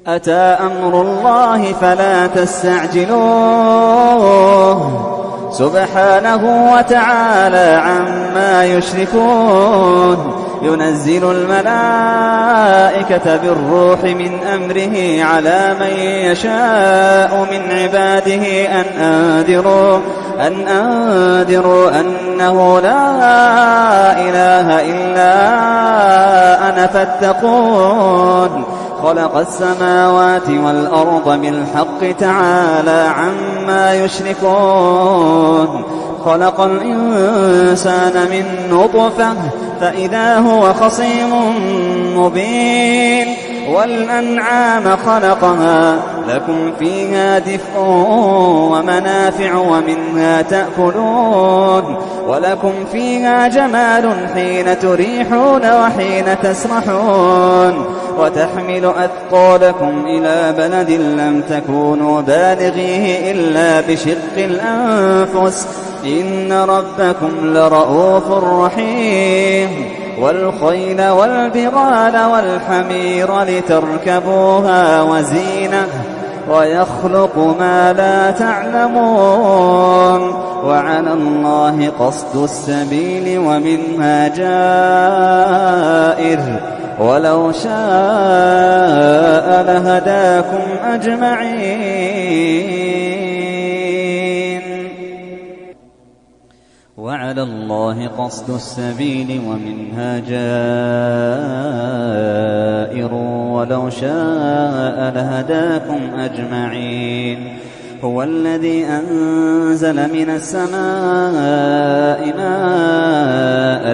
أتى أمر الله فلا تستعجلوه سبحانه وتعالى عما يشركون ينزل الملائكة بالروح من أمره على من يشاء من عباده أن أنذروا أنه لا إله إلا أنا فاتقون خلق السماوات والأرض بالحق تعالى عما يشركون خلق الإنسان من نطفة فإذا هو خصيم مبين والأنعام خلقها لكم فيها دفء ومنافع ومنها تأكلون ولكم فيها جمال حين تريحون وحين تسرحون وتحمل أثقالكم إلى بلد لم تكونوا بالغيه إلا بشق الأنفس إن ربكم لرؤوف رحيم والخيل والبغال والحمير لتركبوها وزينة ويخلق ما لا تعلمون وعلى الله قصد السبيل ومنها جائر ولو شاء لهداكم أجمعين وعلى الله قصد السبيل ومنها جائر ولو شاء لهداكم أجمعين هو الذي أنزل من السماء ماء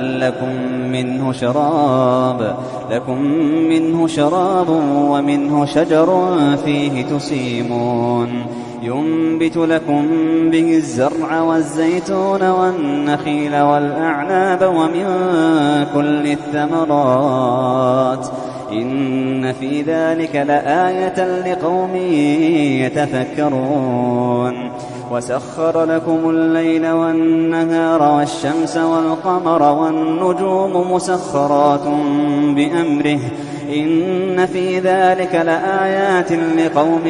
لكم منه شراب ومنه شجر فيه تسيمون ينبت لكم به الزرع والزيتون والنخيل والأعناب ومن كل الثمرات إن في ذلك لآية لقوم يتفكرون وسخر لكم الليل والنهار والشمس والقمر والنجوم مسخرات بأمره إن في ذلك لآيات لقوم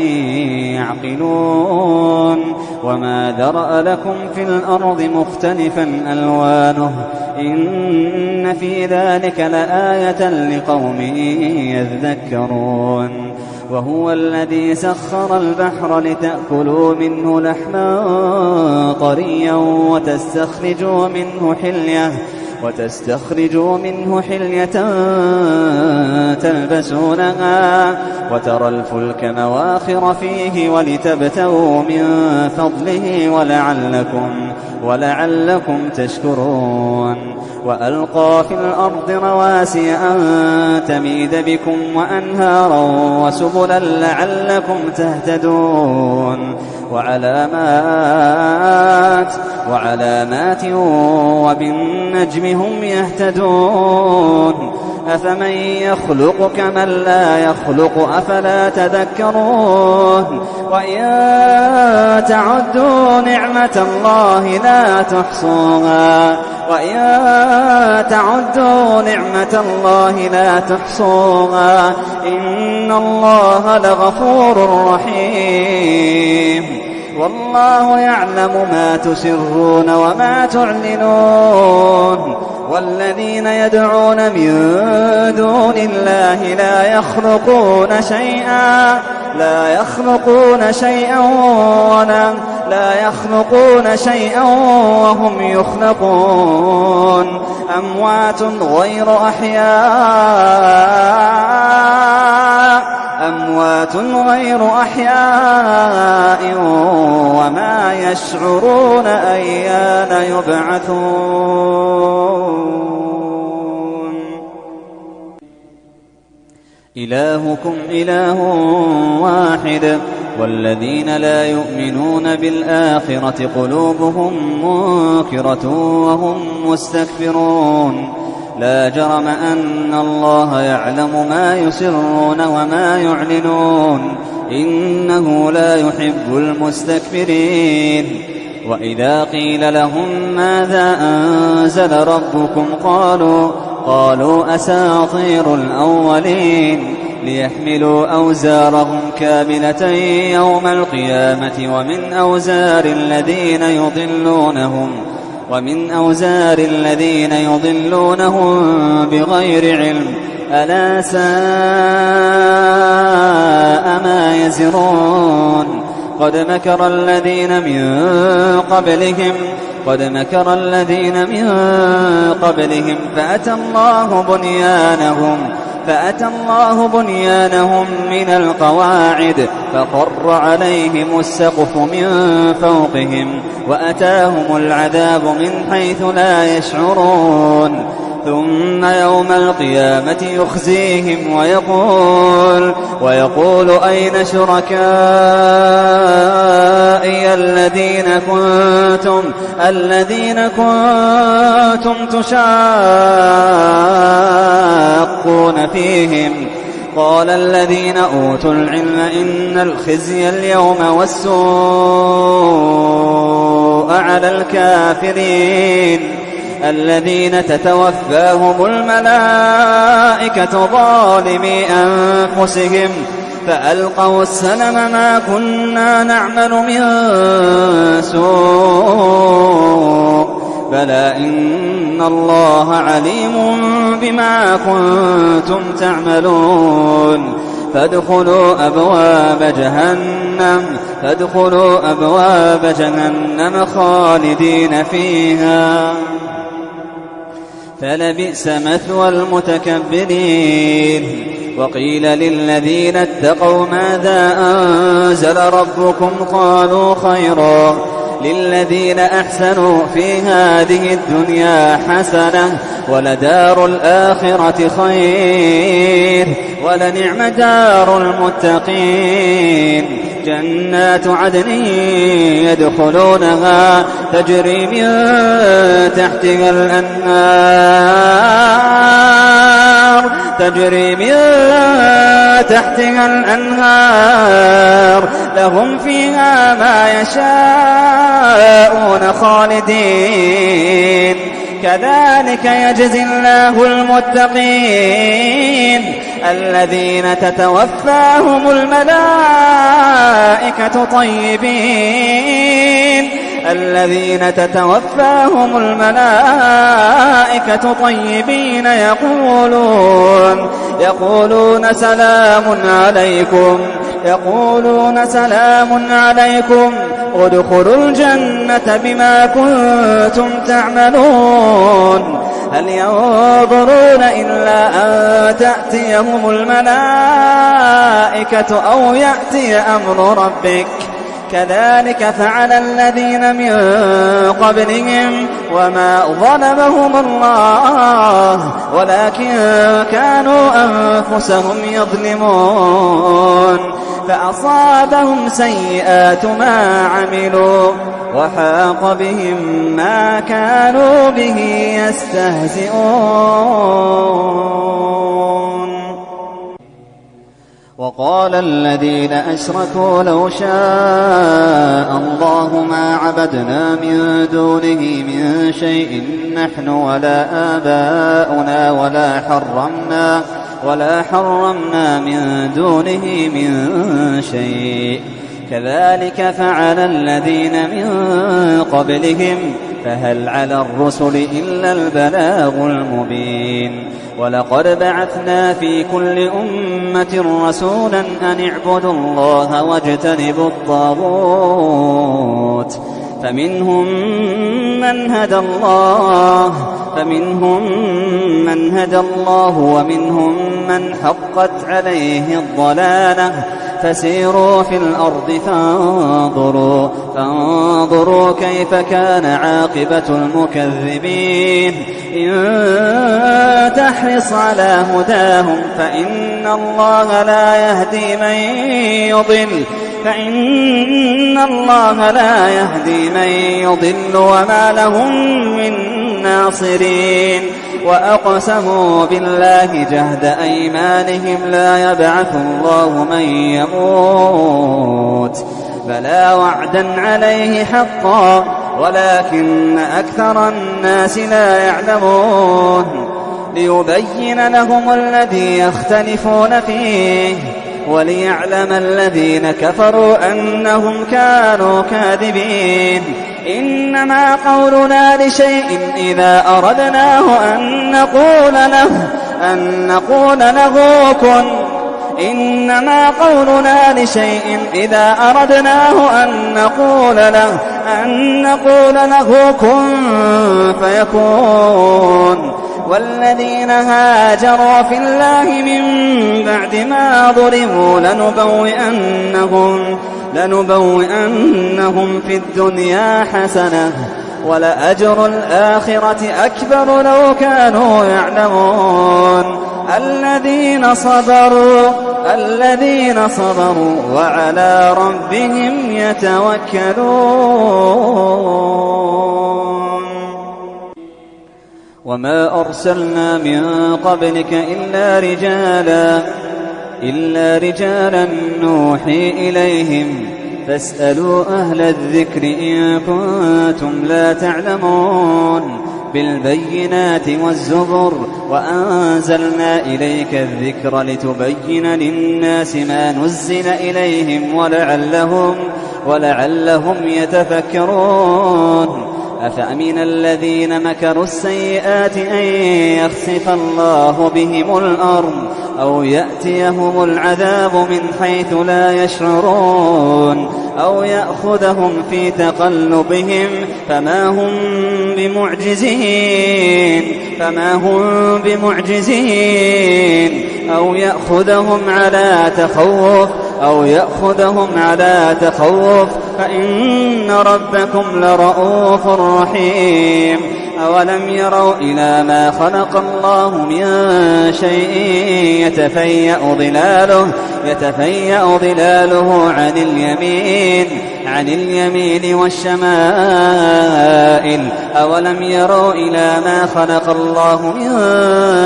يعقلون وما ذرأ لكم في الأرض مختلفا ألوانه إن في ذلك لآية لقوم يذكرون وهو الذي سخر البحر لتأكلوا منه لحما طريا وتستخرجوا منه حلية تلبسونها وترى الفلك مواخر فيه ولتبتغوا من فضله ولعلكم تشكرون وألقى في الأرض رواسي أن تميد بكم وأنهارا وسبلا لعلكم تهتدون وعلامات وبالنجم هم يهتدون أفمن يخلق كمن لا يخلق أفلا تذكرون وإن تعدوا نعمة الله لا تحصوها إن الله لغفور رحيم والله يعلم ما تسرون وما تعلنون والذين يدعون من دون الله لا يخلقون شيئا وهم يخلقون أموات غير أحياء وما يشعرون أيان يبعثون إلهكم إله واحد والذين لا يؤمنون بالآخرة قلوبهم منكرة وهم مستكبرون لا جرم أن الله يعلم ما يسرون وما يعلنون إنه لا يحب المستكبرين وإذا قيل لهم ماذا أنزل ربكم قالوا أساطير الأولين ليحملوا أوزارهم كاملة يوم القيامة ومن أوزار الذين يضلونهم بغير علم ألا ساء ما يزرون قد مكر الذين من قبلهم فأتى الله بنيانهم من القواعد فخر عليهم السقف من فوقهم وأتاهم العذاب من حيث لا يشعرون ثم يوم القيامة يخزيهم ويقول أين شركائي الذين كنتم تشاقون فيهم قال الذين أوتوا العلم إن الخزي اليوم والسوء على الكافرين الذين تتوفاهم الملائكة ظالمي أنفسهم فألقوا السلم ما كنا نعمل من سوء بلى إن الله عليم بما كنتم تعملون فادخلوا أبواب جهنم خالدين فيها فلبئس مثوى المتكبرين وقيل للذين اتقوا ماذا أنزل ربكم قالوا خيرا للذين أحسنوا في هذه الدنيا حسنة ولدار الآخرة خير ولنعم دار المتقين جنات عدن يدخلونها تجري من تحتها الأنهار لهم فيها ما يشاءون خالدين كذلك يجزي الله المتقين الذين تتوفاهم الملائكة طيبين يقولون سلام عليكم ادخلوا الجنة بما كنتم تعملون هل ينظرون إلا أن تأتيهم الملائكة أو يأتي أمر ربك كذلك فعل الذين من قبلهم وما ظلمهم الله ولكن كانوا أنفسهم يظلمون فأصابهم سيئات ما عملوا وحاق بهم ما كانوا به يستهزئون وقال الذين أشركوا لو شاء الله ما عبدنا من دونه من شيء نحن ولا آباؤنا ولا حرمنا من دونه من شيء كذلك فعل الذين من قبلهم فهل على الرسل إلا البلاغ المبين ولقد بعثنا في كل أمة رسولا أن اعبدوا الله واجتنبوا الطاغوت فمنهم من هدى الله ومنهم من حقت عليه الضلالة فسيروا في الأرض فانظروا كيف كان عاقبة المكذبين إن تحرص على هداهم فإن الله لا يهدي من يضل وما لهم من ناصرين وأقسموا بالله جهد أيمانهم لا يبعث الله من يموت بلى وعدا عليه حقا ولكن أكثر الناس لا يعلمون ليبين لهم الذي يختلفون فيه وليعلم الذين كفروا أنهم كانوا كاذبين. إنما قولنا لشيء إذا أردناه أن نقول له كن. إنما قولنا لشيء إذا أردناه أن نقول له كن فيكون. والذين هاجروا في الله من بعد ما ظلموا لنبوئنهم في الدنيا حسنة ولأجر الآخرة أكبر لو كانوا يعلمون. الذين صبروا وعلى ربهم يتوكلون. وما أرسلنا من قبلك إلا رجالا نوحي إليهم فاسألوا أهل الذكر إن كنتم لا تعلمون. بالبينات والزبر وأنزلنا إليك الذكر لتبين للناس ما نزل إليهم ولعلهم يتفكرون. أفأمن الذين مكروا السيئات أن يخسف الله بهم الأرض أو يأتيهم العذاب من حيث لا يشعرون أو يأخذهم في تقلبهم فما هم بمعجزين أو يأخذهم على تخوف فإن ربكم لرؤوف رحيم. أولم يروا إلى ما خلق الله من شيء يتفيأ ظلاله عن اليمين والشمائل. أولم يروا إلى ما خلق الله من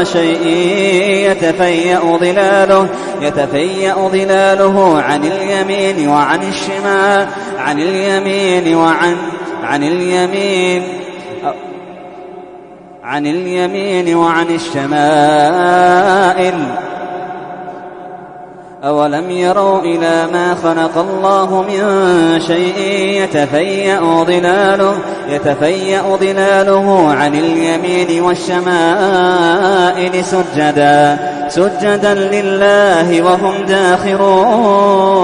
شيء يتفيأ ظلاله عن اليمين وعن الشمال عن اليمين وعن الشمائل. أولم يروا إلى ما خلق الله من شيء يتفيأ ظلاله عن اليمين والشمائل سجدا لله وهم داخرون.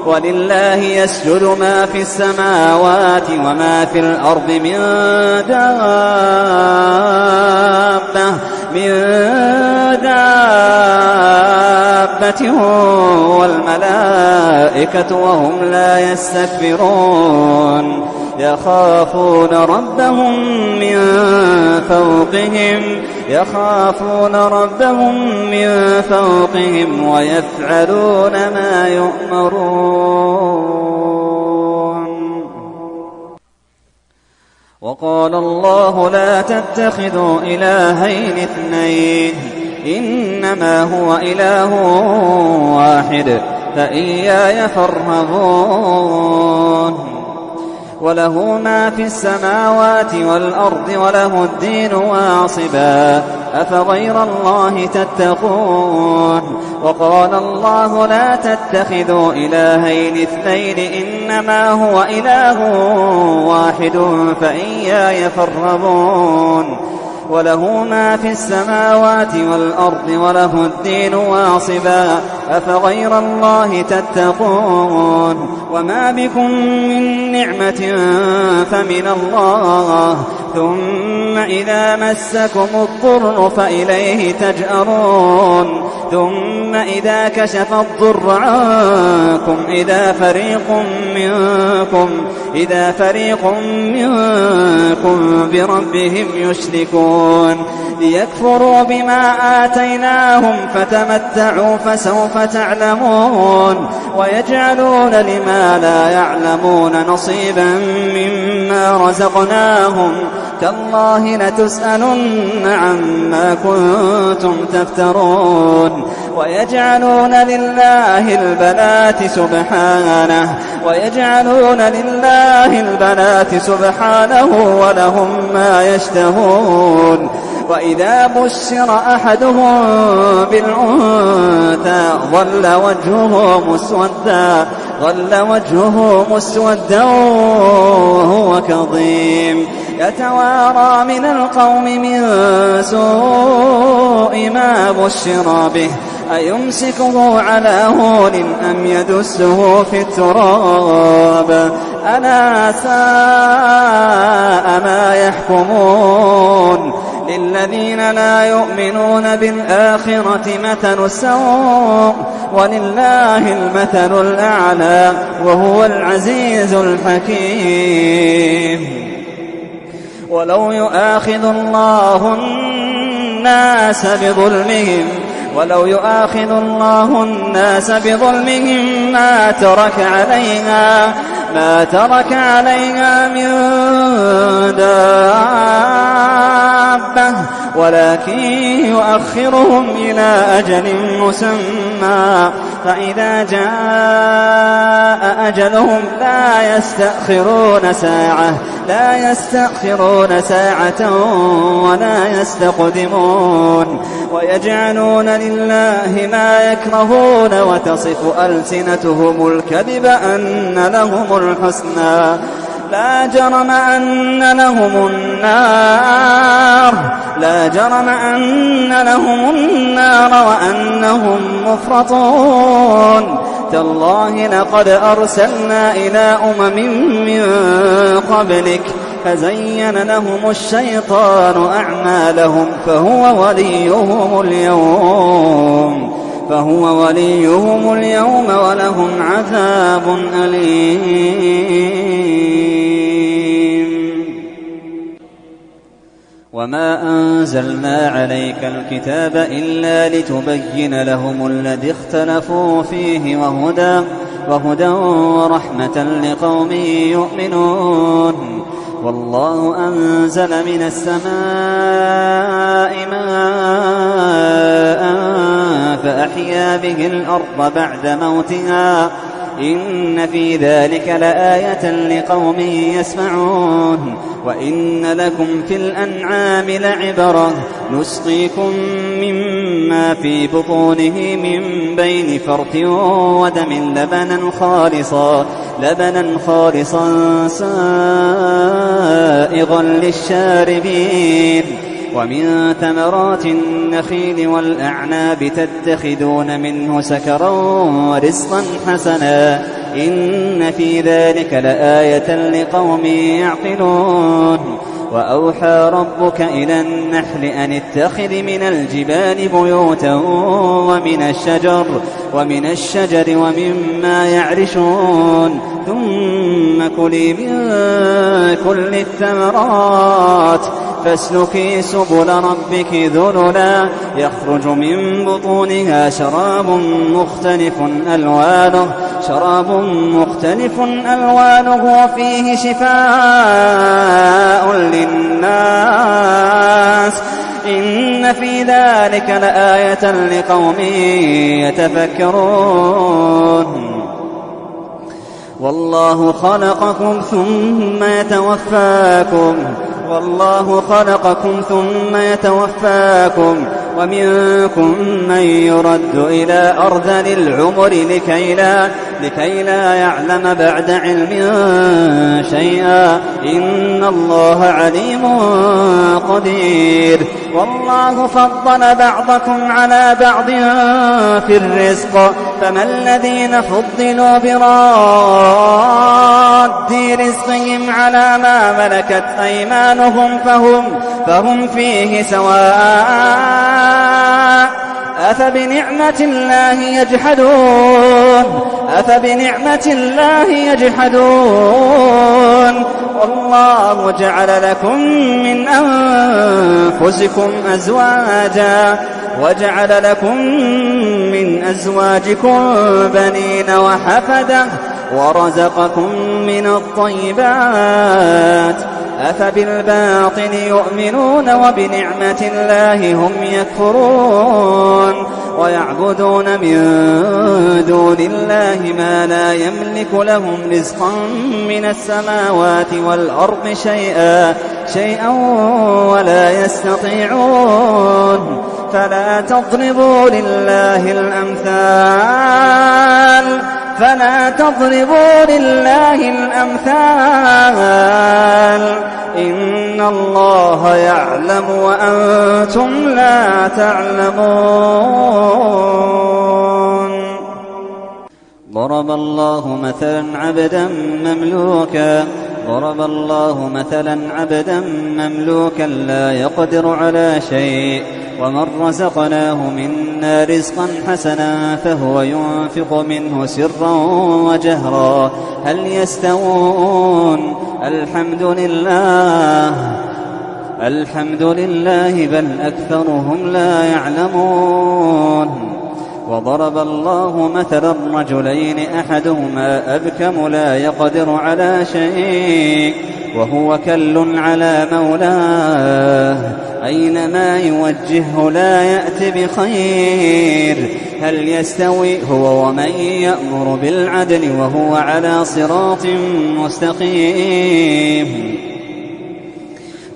ولله يسجد ما في السماوات وما في الأرض من دابة والملائكة وهم لا يستكبرون. يخافون ربهم من فوقهم ويفعلون ما يؤمرون. وقال الله لا تتخذوا إلهين اثنين إنما هو إله واحد فإياي فارهبون. وله ما في السماوات والأرض وله الدين واصبا أفغير الله تتقون. وقال الله لا تتخذوا إلهين اثنين إنما هو إله واحد فإياي فارهبون. وله ما في السماوات والأرض وله الدين واصبا أفغير الله تتقون. وما بكم من نعمة فمن الله ثم إذا مسكم الضر فإليه تجأرون. ثم إذا كشف الضر عنكم إذا فريق منكم بربهم يشركون. ليكفروا بما آتيناهم فتمتعوا فسوف تعلمون. ويجعلون لما لا يعلمون نصيبا مما رزقناهم تالله لتسألن عما كنتم تفترون. ويجعلون لله البنات سبحانه ولهم ما يشتهون. وإذا بشر أحدهم بالأنثى ظل وجهه مسودا وهو كظيم يتوارى من القوم من سوء ما بشر به أيمسكه على هون أم يدسه في التراب ألا ساء ما يحكمون للذين لا يؤمنون بالآخرة مثل السوء ولله المثل الأعلى وهو العزيز الحكيم ولو يؤاخذ الله الناس بظلمهم ما ترك عليها من دابة ولكن يؤخرهم إلى أجل مسمى فإذا جاء أجلهم لا يستأخرون ساعة ولا يستقدمون ويجعلون لله ما يكرهون وتصف ألسنتهم الكذب أن لهم الحسنى لا جرم أن لهم النار وأنهم مفرطون تالله لقد أرسلنا إلى من قبلك فزين لهم الشيطان أعمالهم فهو وليهم اليوم ولهم عذاب أليم وما أنزلنا عليك الكتاب إلا لتبين لهم الذي اختلفوا فيه وهدى ورحمة لقوم يؤمنون والله أنزل من السماء ماء فأحيا به الأرض بعد موتها إن في ذلك لآية لقوم يسمعون وإن لكم في الأنعام لعبرة نسقيكم مما في بطونه من بين فرث ودم لبنا خالصا سائغا للشاربين ومن ثمرات النخيل والأعناب تتخذون منه سكرا ورزقا حسنا إن في ذلك لآية لقوم يعقلون وأوحى ربك إلى النحل أن اتخذ من الجبال بيوتا ومن الشجر ومما يعرشون ثم كلي من كل الثمرات فاسلكي سبل ربك ذللا يخرج من بطونها شراب مختلف ألوانه وفيه شفاء للناس إن في ذلك لآية لقوم يتفكرون والله خلقكم ثم يتوفاكم ومنكم من يرد إلى أرذل العمر لكي لا يعلم بعد علم شيئا إن الله عليم قدير والله فضل بعضكم على بعض في الرزق فما الذين فضلوا براد رزقهم على ما ملكت أيمانهم فهم فيه سواء أفبنعمة الله يجحدون والله جعل لكم من أنفسكم أزواجا وجعل لكم من أزواجكم بنين وحفدة ورزقكم من الطيبات أفبالباطل يؤمنون وبنعمة الله هم يكفرون ويعبدون من دون الله ما لا يملك لهم رزقا من السماوات والأرض شيئا ولا يستطيعون فلا تضربوا لله الأمثال إن الله يعلم وأنتم لا تعلمون. ضرب الله مثلا عبدا مملوكا لا يقدر على شيء ومن رزقناه منا رزقا حسنا فهو ينفق منه سرا وجهرا هل يستوون؟ الحمد لله بل أكثرهم لا يعلمون. وضرب الله مثلا رجلين أحدهما أبكم لا يقدر على شيء وهو كل على مولاه أينما يوجهه لا يأت بخير هل يستوي هو ومن يأمر بالعدل وهو على صراط مستقيم.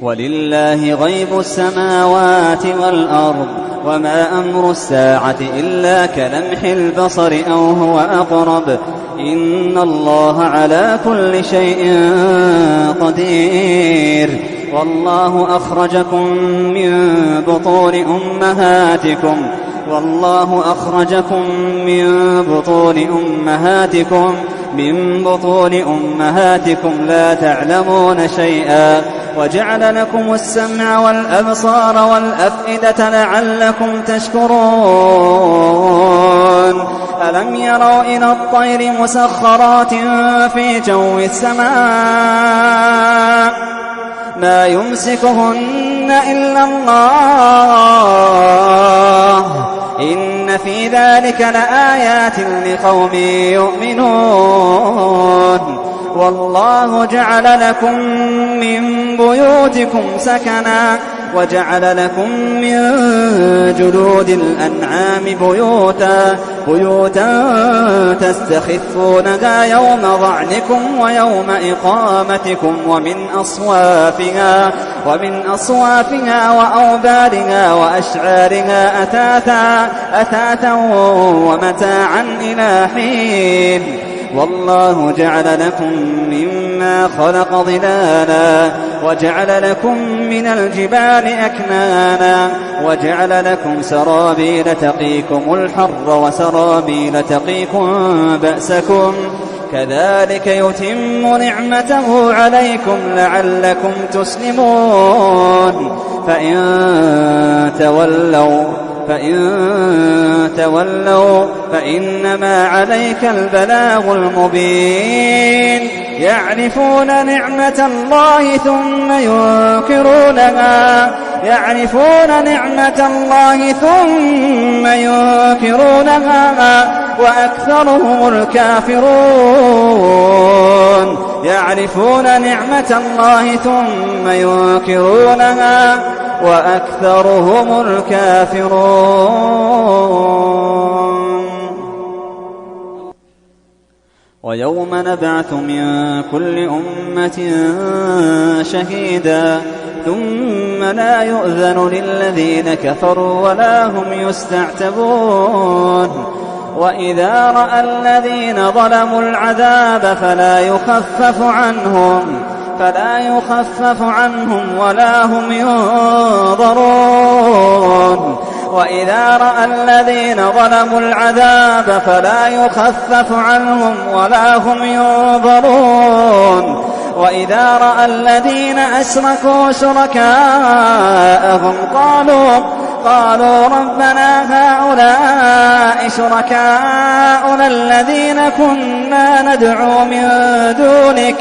ولله غيب السماوات والأرض وما أمر الساعة إلا كلمح البصر أو هو أقرب إن الله على كل شيء قدير. والله أخرجكم من بطون أمهاتكم لا تعلمون شيئا وجعل لكم السمع والأبصار والأفئدة لعلكم تشكرون. ألم يروا إلى الطير مسخرات في جو السماء ما يمسكهن إلا الله إن في ذلك لآيات لقوم يؤمنون. والله جعل لكم من بيوتكم سكنا وجعل لكم من جلود الأنعام بيوتا تستخفونها يوم ظعنكم ويوم إقامتكم ومن أصوافها وأوبارها وأشعارها أثاثا ومتاعا إلى حين. والله جعل لكم مما خلق ظلالا وجعل لكم من الجبال أكنانا وجعل لكم سرابيل تقيكم الحر وسرابيل تقيكم بأسكم كذلك يتم نعمته عليكم لعلكم تسلمون. فإن تولوا فإنما عليك البلاغ المبين. يعرفون نعمة الله ثم ينكرونها وأكثرهم الكافرون. يعرفون نعمة الله ثم ينكرونها وأكثرهم الكافرون. ويوم نبعث من كل أمة شهيدا ثم لا يؤذن للذين كفروا ولا هم يستعتبون. وإذا رأى الذين ظلموا العذاب فلا يخفف عنهم ولا هم ينظرون. وإذا رأى الذين ظلموا العذاب فلا يخفف عنهم ولا هم ينظرون. وإذا رأى الذين أشركوا شركاءهم قالوا ربنا هؤلاء شركاؤنا الذين كنا ندعو من دونك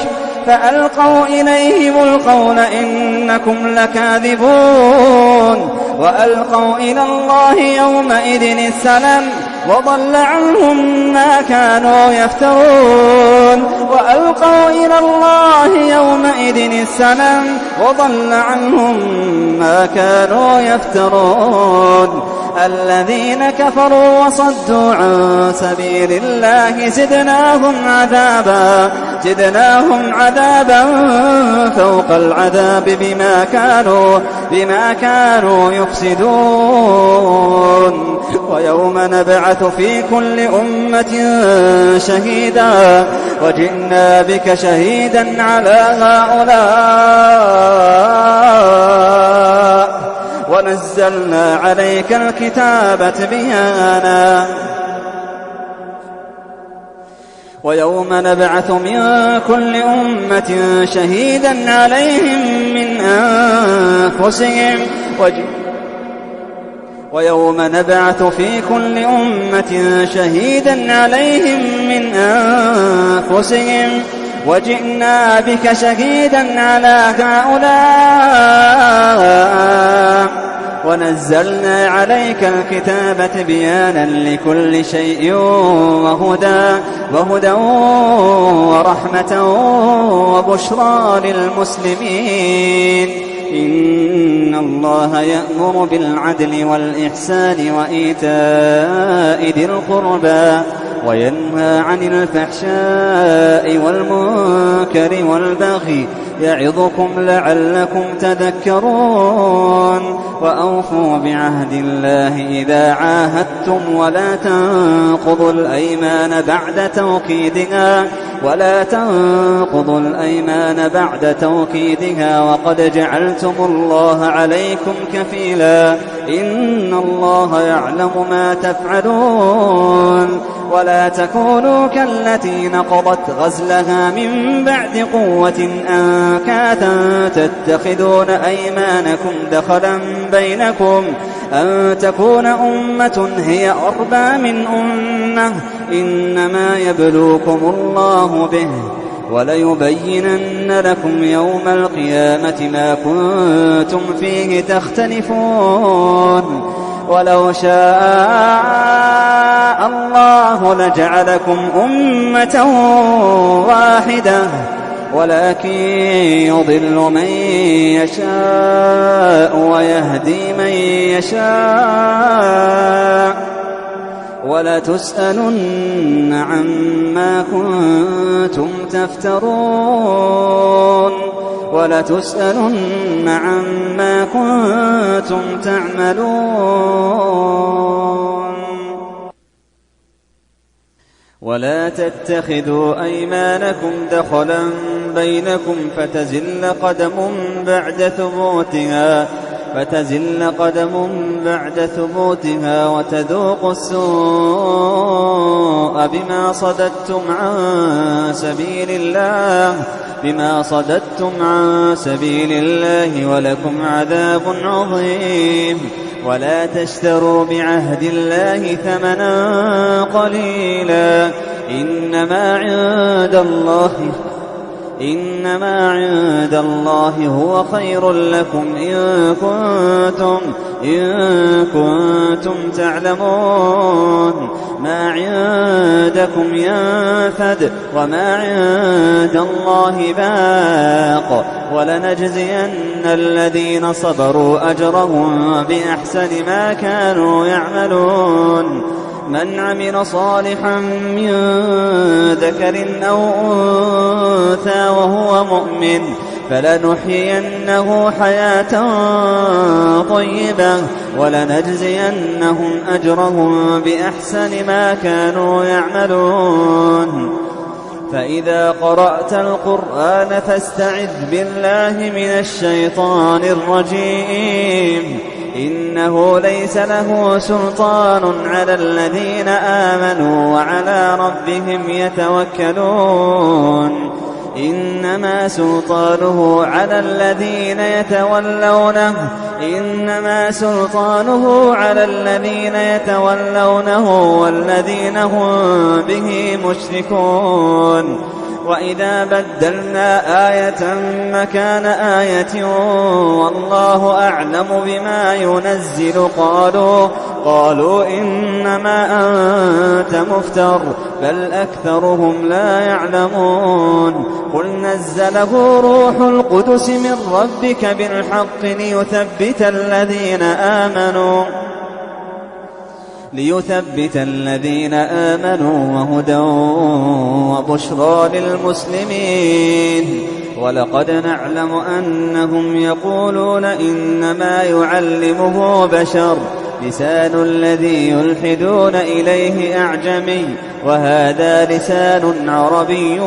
فألقوا إليهم القول إنكم لكاذبون. وألقوا إلى الله يومئذ السلام وضل عنهم ما كانوا يفترون. وألقوا إلى الله يومئذ السلام وضل عنهم ما كانوا يفترون. الذين كفروا وصدوا عن سبيل الله زدناهم عذابا فوق العذاب بما كانوا يفسدون. ويوم نبعث في كل أمة شهيدا وجئنا بك شهيدا على هؤلاء ونزلنا عليك الكتاب تبيانا. ويوم نبعث من كل أمة شهيدا عليهم من أنفسهم ويوم نبعث في كل أمة شهيدا عليهم من أنفسهم وجئنا بك شهيدا على هؤلاء ونزلنا عليك الكتاب تبيانا لكل شيء وهدى ورحمة وبشرى للمسلمين. إن الله يأمر بالعدل والإحسان وإيتاء ذي القربى وينهى عن الفحشاء والمنكر والبغي يعظكم لعلكم تذكرون. وأوفوا بعهد الله إذا عاهدتم ولا تنقضوا الأيمان بعد توكيدها وقد جعلتم الله عليكم كفيلا إن الله يعلم ما تفعلون. ولا تكونوا كالتي نقضت غزلها من بعد قوة أنكاثا تتخذون أيمانكم دخلا بينكم أن تكون أمة هي أربى من أمة إنما يبلوكم الله به وليبينن لكم يوم القيامة ما كنتم فيه تختلفون. ولو شاء الله لجعلكم أمة واحدة ولكن يضل من يشاء ويهدي من يشاء ولتسألن عما كنتم تفترون ولتسألن عما كنتم تعملون. ولا تتخذوا أيمانكم دخلا بينكم فتزل قدم بعد ثبوتها وتذوقوا السوء بما صددتم عن سبيل الله ولكم عذاب عظيم. ولا تشتروا بعهد الله ثمنا قليلا إنما عند الله هو خير لكم إن كنتم تعلمون. ما عندكم ينفد وما عند الله باق ولنجزين الذين صبروا أجرهم بأحسن ما كانوا يعملون. من عمل صالحا من ذكر أو أنثى وهو مؤمن فلنحيينه حياة طيبة ولنجزينهم أجرهم بأحسن ما كانوا يعملون. فإذا قرأت القرآن فاستعذ بالله من الشيطان الرجيم. إنه ليس له سلطان على الذين آمنوا وعلى ربهم يتوكلون. إنما سلطانه على الذين يتولونه والذين هم به مشركون. وإذا بدلنا آية مكان آية والله أعلم بما ينزل قالوا إنما أنت مفتر بل أكثرهم لا يعلمون. قل نزله روح القدس من ربك بالحق ليثبت الذين آمنوا وهدى وبشرى للمسلمين. ولقد نعلم أنهم يقولون إنما يعلمه بشر لسان الذي يلحدون إليه أعجمي وهذا لسان عربي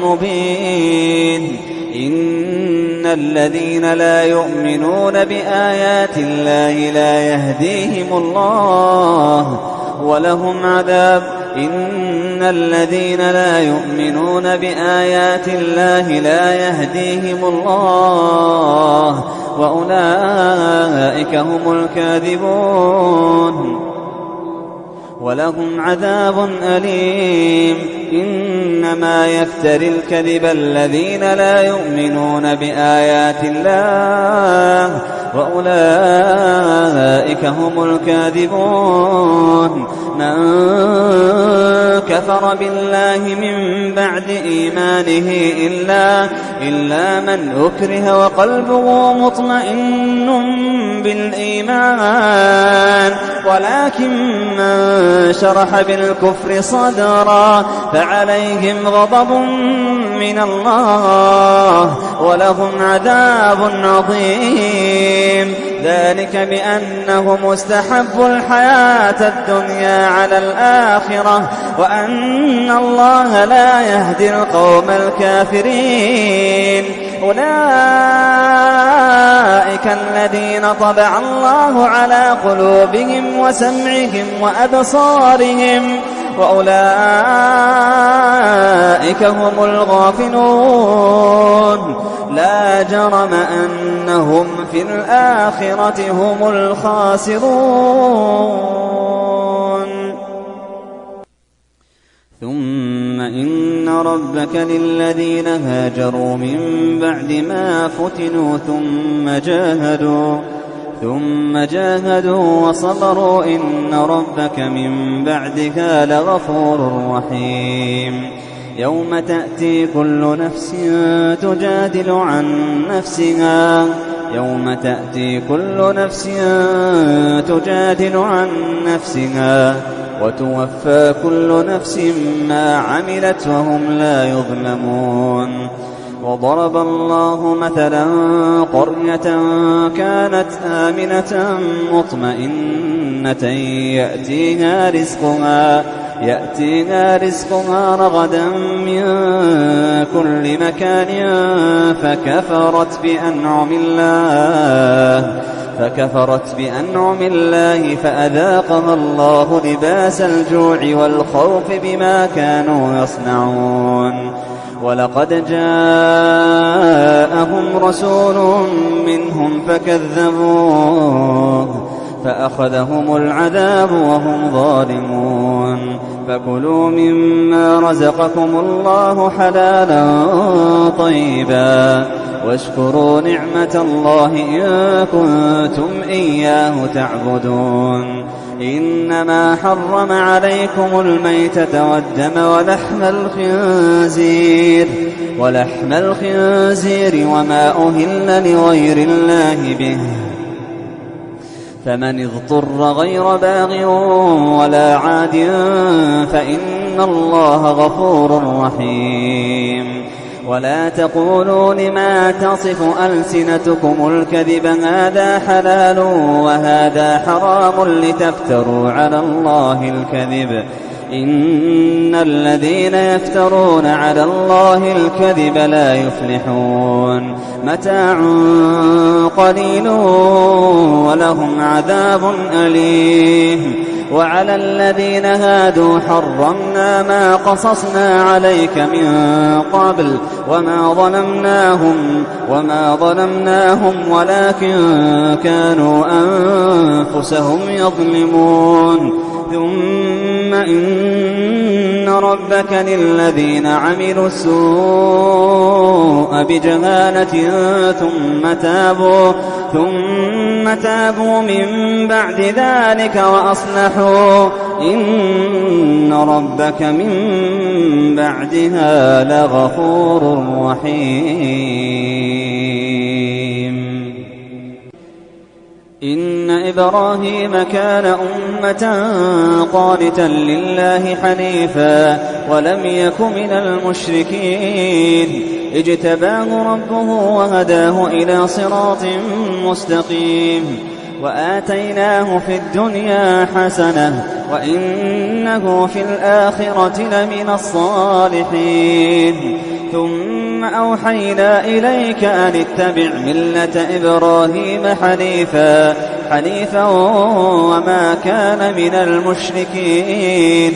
مبين. إن الذين لا يؤمنون بآيات الله لا يهديهم الله ولهم عذاب. إن الذين لا يؤمنون بآيات الله لا يهديهم الله وأولئك هم الكاذبون ولهم عذاب أليم. إنما يفتري الكذب الذين لا يؤمنون بآيات الله وأولئك هم الكاذبون. من كفر بالله من بعد إيمانه إلا من أكره وقلبه مطمئن بالإيمان ولكن من شرح بالكفر صدرا فعليهم غضب من الله ولهم عذاب عظيم. ذلك بأنهم استحبوا الحياة الدنيا على الآخرة وأن الله لا يهدي القوم الكافرين. أولئك الذين طبع الله على قلوبهم وسمعهم وأبصارهم وأولئك هم الغافلون. لا جرم أنهم في الآخرة هم الخاسرون. ثم إن ربك للذين هاجروا من بعد ما فتنوا ثم جاهدوا وصبروا إن ربك من بعدها لغفور رحيم. يوم تأتي كل نفس تجادل عن نفسها وتوفى كل نفس ما عملت وهم لا يظلمون. وضرب الله مثلا قرية كانت آمنة مطمئنة يأتيها رزقها رغدا من كل مكان فكفرت بأنعم الله فأذاقها الله لباس الجوع والخوف بما كانوا يصنعون. ولقد جاءهم رسول منهم فكذبوه فأخذهم العذاب وهم ظالمون. فكلوا مما رزقكم الله حلالا طيبا واشكروا نعمة الله إن كنتم إياه تعبدون. إنما حرم عليكم الميتة والدم ولحم الخنزير وما أهل لغير الله به فمن اضطر غير باغ ولا عاد فإن الله غفور رحيم. ولا تقولوا لما تصف ألسنتكم الكذب هذا حلال وهذا حرام لتفتروا على الله الكذب. إن الذين يفترون على الله الكذب لا يفلحون. متاع قليل ولهم عذاب أليم. وعلى الذين هادوا حرمنا ما قصصنا عليك من قبل وما ظلمناهم ولكن كانوا أنفسهم يظلمون. ثم إن ربك للذين عملوا السوء بجهالة ثم تابوا من بعد ذلك وأصلحوا إن ربك من بعدها لغفور رحيم. إن إبراهيم كان أمة قانتا لله حنيفا ولم يك من المشركين اجتباه ربه وهداه إلى صراط مستقيم وآتيناه في الدنيا حسنة وإنه في الآخرة لمن الصالحين ثم أوحينا إليك أن اتبع ملة إبراهيم حنيفا وما كان من المشركين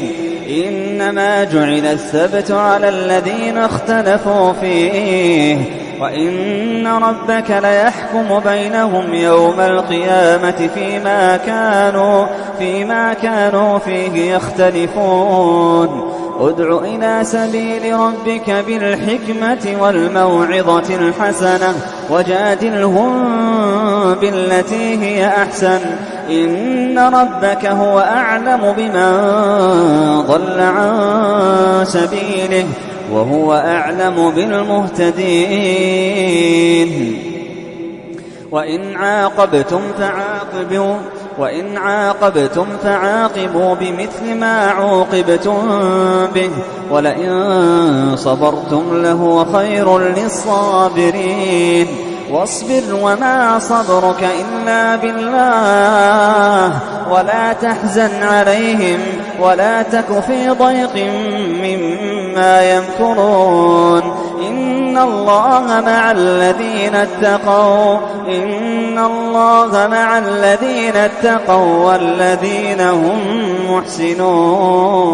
إنما جعل السبت على الذين اختلفوا فيه وإن ربك ليحكم بينهم يوم القيامة فيما كانوا فيه يختلفون ادع إلى سبيل ربك بالحكمة والموعظة الحسنة وجادلهم بالتي هي أحسن إن ربك هو أعلم بمن ضل عن سبيله وهو أعلم بالمهتدين وإن عاقبتم فعاقبوا بمثل ما عوقبتم به ولئن صبرتم لهو خير للصابرين واصبر وما صبرك إلا بالله ولا تحزن عليهم ولا تك في ضيق مما يمكرون إن الله مع الذين اتقوا والذين هم محسنون.